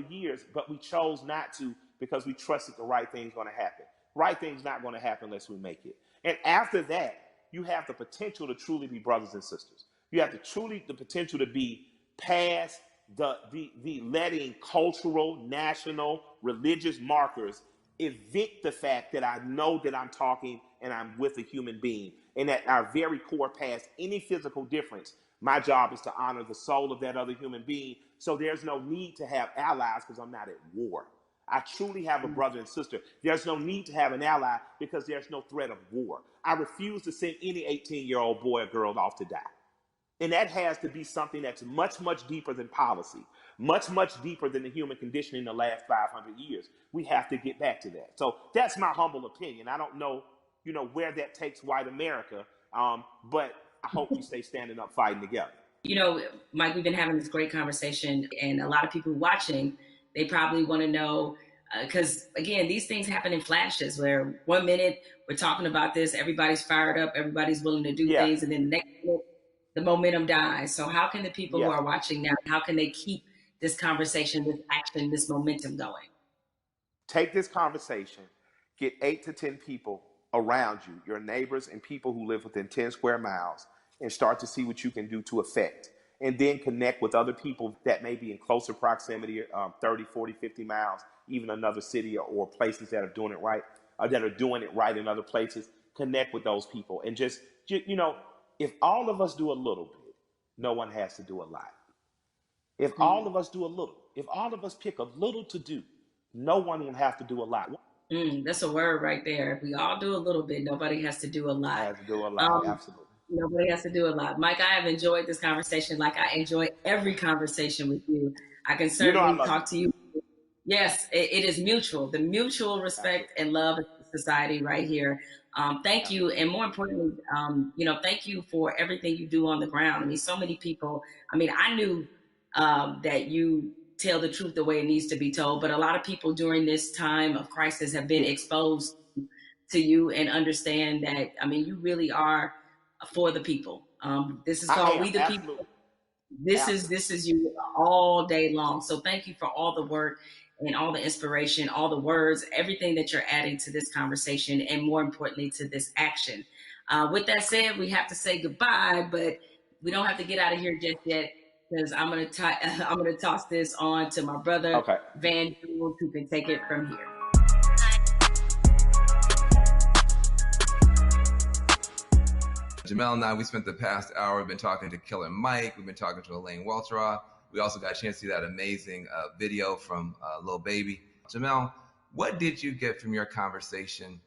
years, but we chose not to because we trusted the right thing's going to happen. Right thing's not going to happen unless we make it. And after that, you have the potential to truly be brothers and sisters. You have the potential to be past the letting cultural, national, religious markers evict the fact that I know that I'm talking and I'm with a human being, and at our very core, past any physical difference, my job is to honor the soul of that other human being. So there's no need to have allies because I'm not at war. I truly have a brother and sister. There's no need to have an ally because there's no threat of war. I refuse to send any 18-year-old boy or girl off to die. And that has to be something that's much, much deeper than policy, much, much deeper than the human condition in the last 500 years. We have to get back to that. So that's my humble opinion. I don't know, where that takes white America, but I hope we stay standing up, fighting together. Mike, we've been having this great conversation, and a lot of people watching, they probably want to know, because again, these things happen in flashes where 1 minute we're talking about this, everybody's fired up, everybody's willing to do things, and then the next minute, the momentum dies. So how can the people who are watching now, how can they keep this conversation, this action, this momentum going? Take this conversation, get 8 to 10 people around you, your neighbors and people who live within 10 square miles, and start to see what you can do to affect. And then connect with other people that may be in closer proximity, 30, 40, 50 miles, even another city or places that are doing it right, in other places. Connect with those people and just if all of us do a little bit, no one has to do a lot. If all of us do a little, if all of us pick a little to do, no one will have to do a lot. That's a word right there. If we all do a little bit, nobody has to do a lot. Has to do a lot, absolutely. Nobody has to do a lot. Mike, I have enjoyed this conversation like I enjoy every conversation with you. I can certainly talk to you. Yes, it is mutual. The mutual respect and love of society right here. Thank you. And more importantly, thank you for everything you do on the ground. I mean, so many people, I knew that you tell the truth the way it needs to be told, but a lot of people during this time of crisis have been exposed to you and understand that, you really are for the people. This is called We the People. This is you all day long. So thank you for all the work and all the inspiration, all the words, everything that you're adding to this conversation, and more importantly, to this action. With that said, we have to say goodbye, but we don't have to get out of here just yet, because I'm gonna toss this on to my brother, Van Jules, who can take it from here. Jamel and I, we spent the past hour, we've been talking to Killer Mike, we've been talking to Elaine Welteroth. We also got a chance to see that amazing video from Lil Baby. Jamel, what did you get from your conversation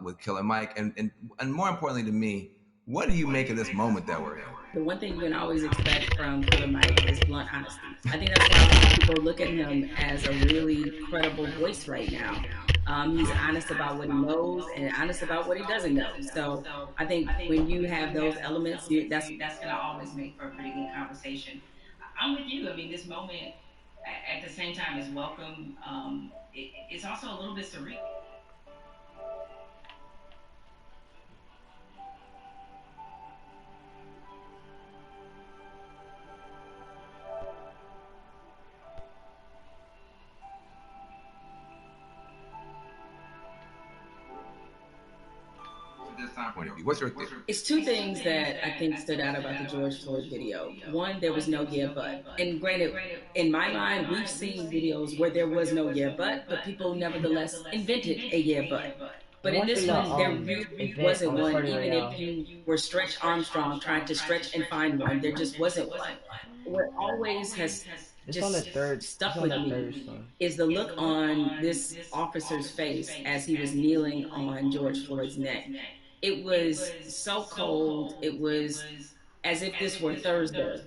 with Killer Mike? And more importantly to me, what do you make of this moment that we're in? The one thing you can always expect from Killer Mike is blunt honesty. I think that's why people look at him as a really credible voice right now. He's honest about what he knows and honest about what he doesn't know. So I think when you have those elements, that's going to always make for a pretty good conversation. I'm with you. This moment at the same time is welcome. It's also a little bit surreal. What's your theory? It's two things that I think stood out about the George Floyd video. One, there was no yeah but. And granted, in my mind, we've seen videos where there was no yeah but people nevertheless invented a yeah but. But in this one, there really wasn't one, even if you were Stretch Armstrong trying to stretch and find one, there just wasn't one. What always has just stuck with me is the look on this officer's face as he was kneeling on George Floyd's neck. It was so cold. It was as if this were Thursday.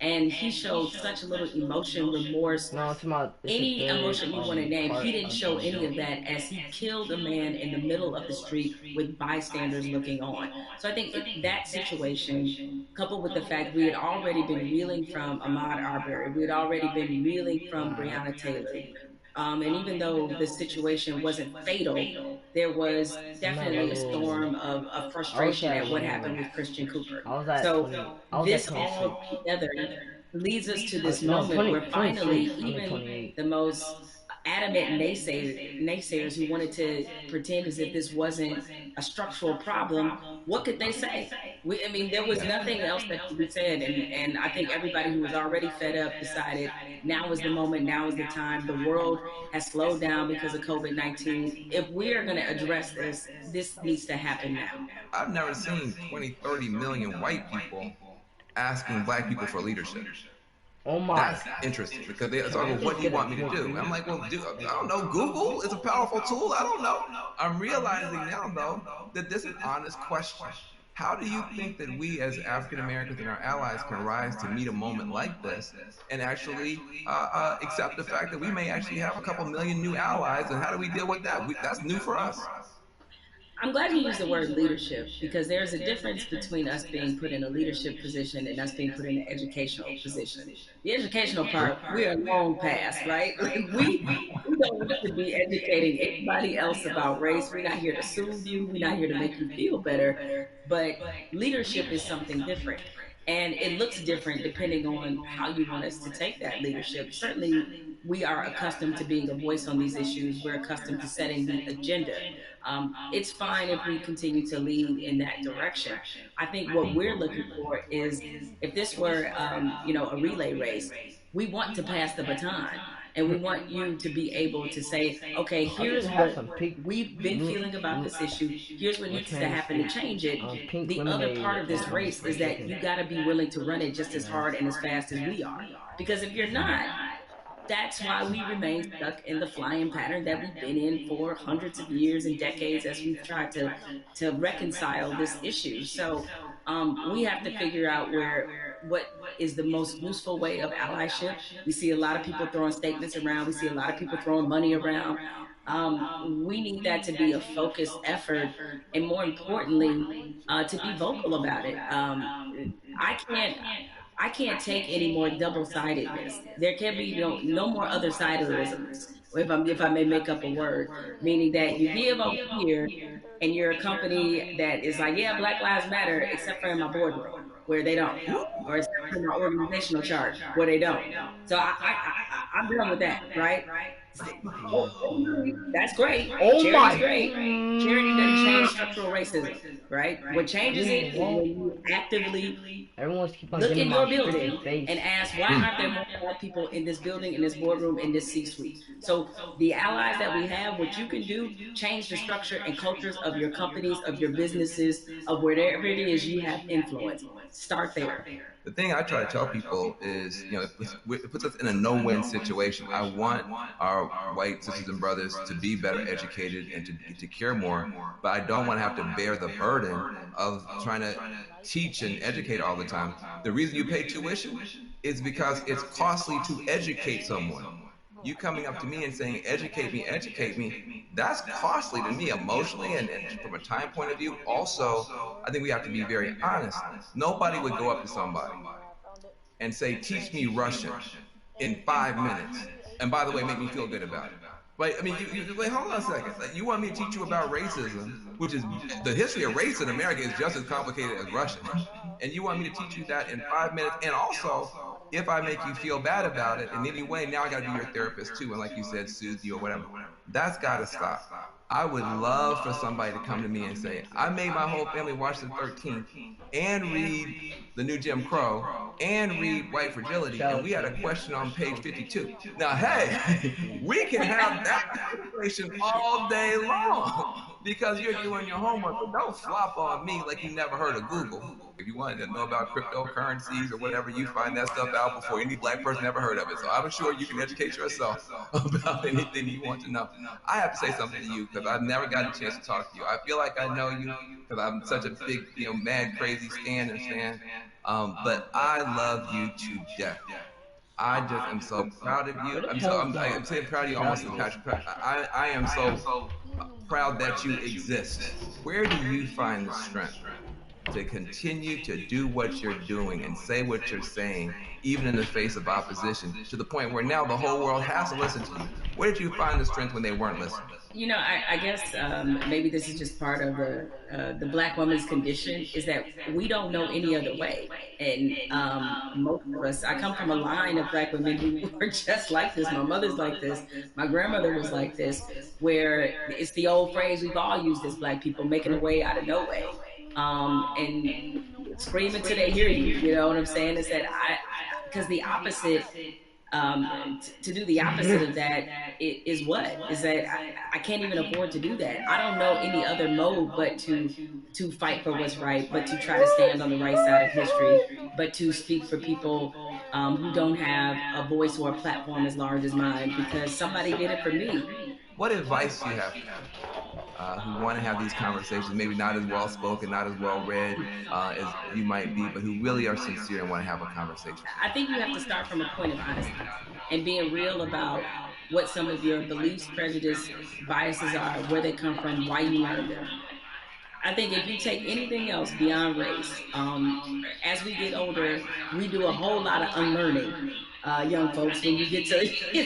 And he showed such little emotion, remorse, any emotion you want to name. He didn't show any of that as he killed a man in the middle of the street with bystanders looking on. So I think that situation, coupled with the fact we had already been reeling from Ahmaud Arbery, we had already been reeling from Breonna Taylor, and even though the situation wasn't fatal, there was definitely a storm of frustration at what happened with Christian Cooper. So this all together leads us to this No, moment where 26. finally, I mean even 28. the most adamant naysayers who wanted to pretend as if this wasn't a structural problem, what could they say? I mean, there was nothing else that could be said, and I think everybody who was already fed up decided now is the moment, now is the time. The world has slowed down because of COVID-19. If we are going to address this, this needs to happen now. I've never seen 20, 30 million white people asking black people for leadership. Oh my. That's interesting because they Can talk I about what just do you get a want me to drink, do? please? I'm like, well, I don't know. Google is a powerful tool. I don't know. I'm realizing now, though, that this is an honest question. How do you think that we as African Americans and our allies can rise to meet a moment like this and actually accept the fact that we may actually have a couple million new allies? And how do we deal with that? That's new for us. I'm glad you used the word leadership because there's a difference between us being put in a leadership position and us being put in an educational position. The educational part, we are long past, right? Like we don't want to be educating anybody else about race. We're not here to soothe you. We're not here to make you feel better. But leadership is something different. And it looks different depending on how you want us to take that leadership. Certainly, we are accustomed to being a voice on these issues. We're accustomed to setting the agenda. It's fine if we continue to lead in that direction. I think what we're looking for is if this were, a relay race, we want to pass the baton. And we want you to be able to say, okay, I just here's had what some pink. we've been feeling about this issue. Here's what needs to happen to change it. Pink The other lemonade. part of this race is that you got to be willing to run it just as hard and as fast as we are. Because if you're not, that's why we remain stuck in the flying pattern that we've been in for hundreds of years and decades as we've tried to reconcile this issue. So we have to figure out what is the most useful way of allyship. We see a lot of people throwing statements around. We see a lot of people throwing money around. We need that to be a focused effort, and more importantly, to be vocal about it. I can't I can't take any more double-sidedness. There can be no more other-siderisms, if I may make up a word, meaning that you give over here and you're a company that is like, yeah, Black Lives Matter, except for in my boardroom where they don't, or except for my organizational chart where they don't. So I'm done with that, right? That's great. Oh Charity's my. great. Charity doesn't change structural racism, right? What changes it is when you actively Everyone's keep on look getting in my your pretty building face. and ask why aren't there more black people in this building, in this boardroom, in this C-suite. So the allies that we have, what you can do, change the structure and cultures of your companies, of your businesses, of wherever it is you have influence. Start there. The thing I try to tell people is, it puts us in a no-win situation. I want our white sisters and brothers to be better educated and to care more, but I don't want to have to bear the burden of trying to teach and educate all the time. The reason you pay tuition is because it's costly to educate someone. You coming up to me and saying, educate me, that's costly to me emotionally and from a time point of view. Also, I think we have to be very honest. Nobody would go up to somebody and say, teach me Russian in 5 minutes. And by the way, make me feel good about it. Right? I mean, wait, hold on a second. Like, you want me to teach you about racism, which is the history of race in America is just as complicated as Russian. And you want me to teach you that in 5 minutes. And also, if I make you feel bad about it in any way, now I got to be your therapist too. And like you said, soothe you or whatever. That's got to stop. I would love for somebody to come to me and say, I made my whole family watch the 13th and read the new Jim Crow and read White Fragility. And we had a question on page 52. Now, hey, we can have that conversation all day long because you're doing your homework. But don't flop on me like you never heard of Google. If you wanted to know about cryptocurrencies or whatever, you find that stuff out before any black person ever heard of it. So I'm sure you can educate yourself about anything you want to know. I have to say something to you because I've never gotten a chance to talk to you. I feel like I know you because I'm such a big, mad, crazy Stan and fan. But I love you to death. I just am so proud of you. I'm saying proud of you almost in passion. I am so proud that you exist. Where do you find the strength to continue to do what you're doing and say what you're saying, even in the face of opposition, to the point where now the whole world has to listen to you? Where did you find the strength when they weren't listening? I guess maybe this is just part of the Black woman's condition, is that we don't know any other way. And most of us, I come from a line of Black women who were just like this. My mother's like this. My grandmother was like this, where it's the old phrase we've all used as Black people, making a way out of no way. And scream until they hear you. You know what I'm saying? Is that because the opposite, to do the opposite of that is that I can't even afford to do that. I don't know any other mode but to fight for what's right, but to try to stand on the right side of history, but to speak for people who don't have a voice or a platform as large as mine, because somebody did it for me. What advice do you have who want to have these conversations, maybe not as well spoken, not as well read as you might be, but who really are sincere and want to have a conversation? I think you have to start from a point of honesty and being real about what some of your beliefs, prejudice, biases are, where they come from, why you learned them. I think if you take anything else beyond race, as we get older, we do a whole lot of unlearning. Young folks, when you get to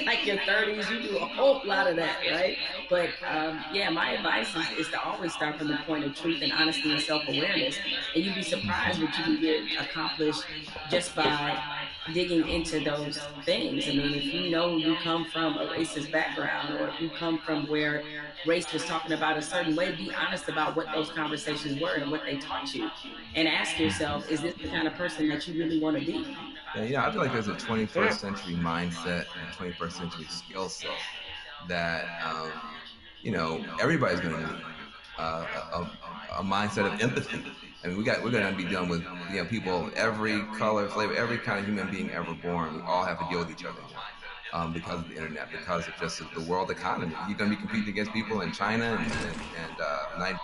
like your 30s, you do a whole lot of that, right? But my advice is to always start from the point of truth and honesty and self-awareness. And you'd be surprised what you can get accomplished just by digging into those things. I mean, if you know you come from a racist background, or if you come from where race was talking about a certain way, be honest about what those conversations were and what they taught you. And ask yourself, is this the kind of person that you really want to be? Yeah, I feel like there's a 21st century mindset and 21st century skill set that, everybody's going to need a mindset of empathy. I mean, we're going to be dealing with people, every color, flavor, every kind of human being ever born. We all have to deal with each other because of the internet, because of just the world economy. You're going to be competing against people in China and Nigeria.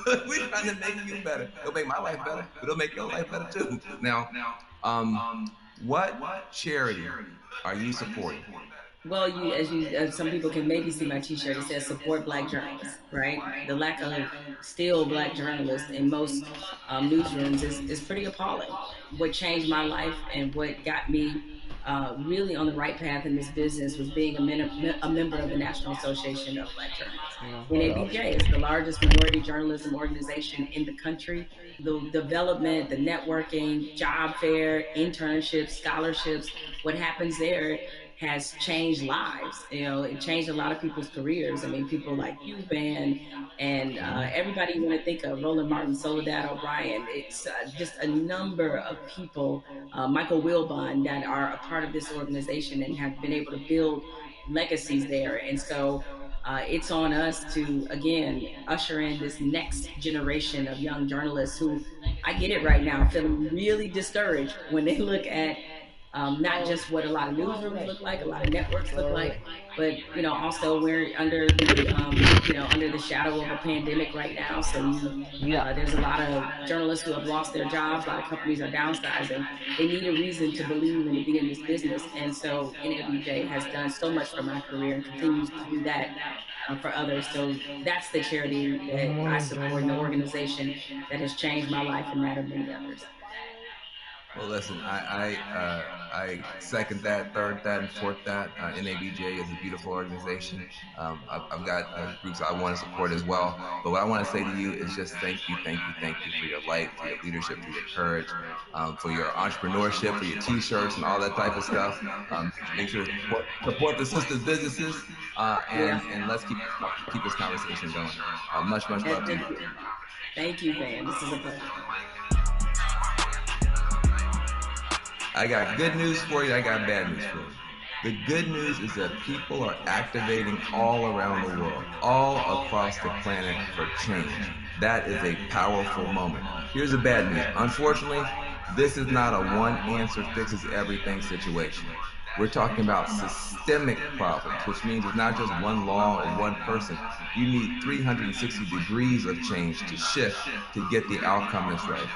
We're trying to make you better. It'll make my life better, but it'll make your life better too. Now, what charity are you supporting? Well, as some people can maybe see my T-shirt, it says "Support Black Journalists." Right? The lack of still Black journalists in most newsrooms is pretty appalling. What changed my life and what got me really on the right path in this business was being a member of the National Association of Black Journalists. NABJ is the largest minority journalism organization in the country. The development, the networking, job fair, internships, scholarships, what happens there has changed lives. It changed a lot of people's careers. I mean, people like you, Van, and everybody you want to think of, Roland Martin, Soledad O'Brien. It's just a number of people, Michael Wilbon, that are a part of this organization and have been able to build legacies there. And so it's on us to, again, usher in this next generation of young journalists who, I get it right now, feeling really discouraged when they look at not just what a lot of newsrooms look like, a lot of networks look like, but also we're under the shadow of a pandemic right now. So there's a lot of journalists who have lost their jobs. A lot of companies are downsizing. They need a reason to believe and to be in this business. And so NABJ has done so much for my career and continues to do that for others. So that's the charity that I support, and the organization that has changed my life and that of many others. Well, listen, I second that, third that, and fourth that. NABJ is a beautiful organization. I've got groups I want to support as well. But what I want to say to you is just thank you for your light, for your leadership, for your courage, for your entrepreneurship, for your T-shirts and all that type of stuff. Make sure to support the sisters' businesses, and let's keep this conversation going. Much love to you. Thank you, Van. This is a pleasure. I got good news for you. I got bad news for you. The good news is that people are activating all around the world, all across the planet for change. That is a powerful moment. Here's the bad news. Unfortunately, this is not a one answer fixes everything situation. We're talking about systemic problems, which means it's not just one law or one person. You need 360 degrees of change to shift to get the outcome that's right.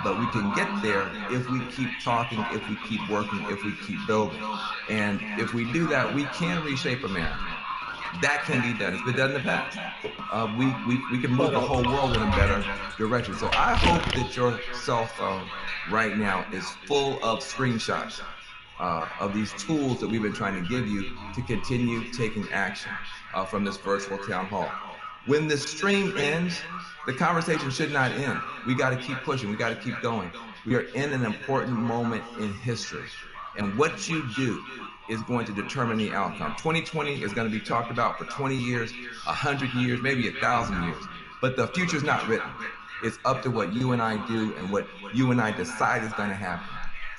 But we can get there if we keep talking, if we keep working, if we keep building. And if we do that, we can reshape America. That can be done. It's been done in the past. We can move the whole world in a better direction. So I hope that your cell phone right now is full of screenshots of these tools that we've been trying to give you to continue taking action from this virtual town hall. When the stream ends, the conversation should not end. We got to keep pushing. We got to keep going. We are in an important moment in history. And what you do is going to determine the outcome. 2020 is going to be talked about for 20 years, 100 years, maybe 1,000 years. But the future's not written. It's up to what you and I do and what you and I decide is going to happen.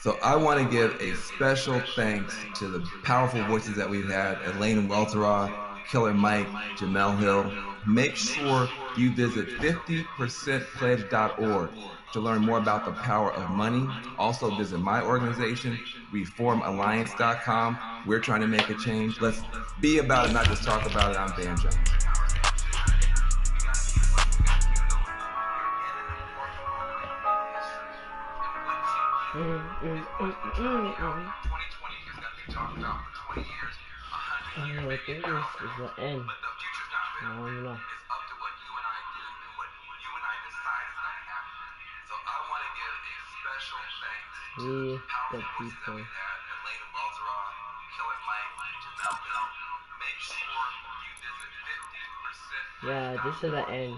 So I want to give a special thanks to the powerful voices that we've had, Elaine Welteroth, Killer Mike, Jamel Hill. Make sure you visit 50percentpledge.org to learn more about the power of money. Also visit my organization, reformalliance.com. We're trying to make a change. Let's be about it, not just talk about it. I'm Van Jones. I think this is the end. I don't know. We, the people. Yeah, this is the end.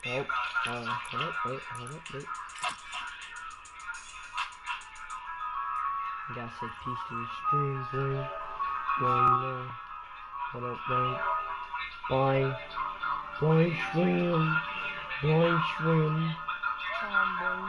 Oh, hold up, wait. You gotta say peace to your stream, boy. What up, boy? Bye, stream.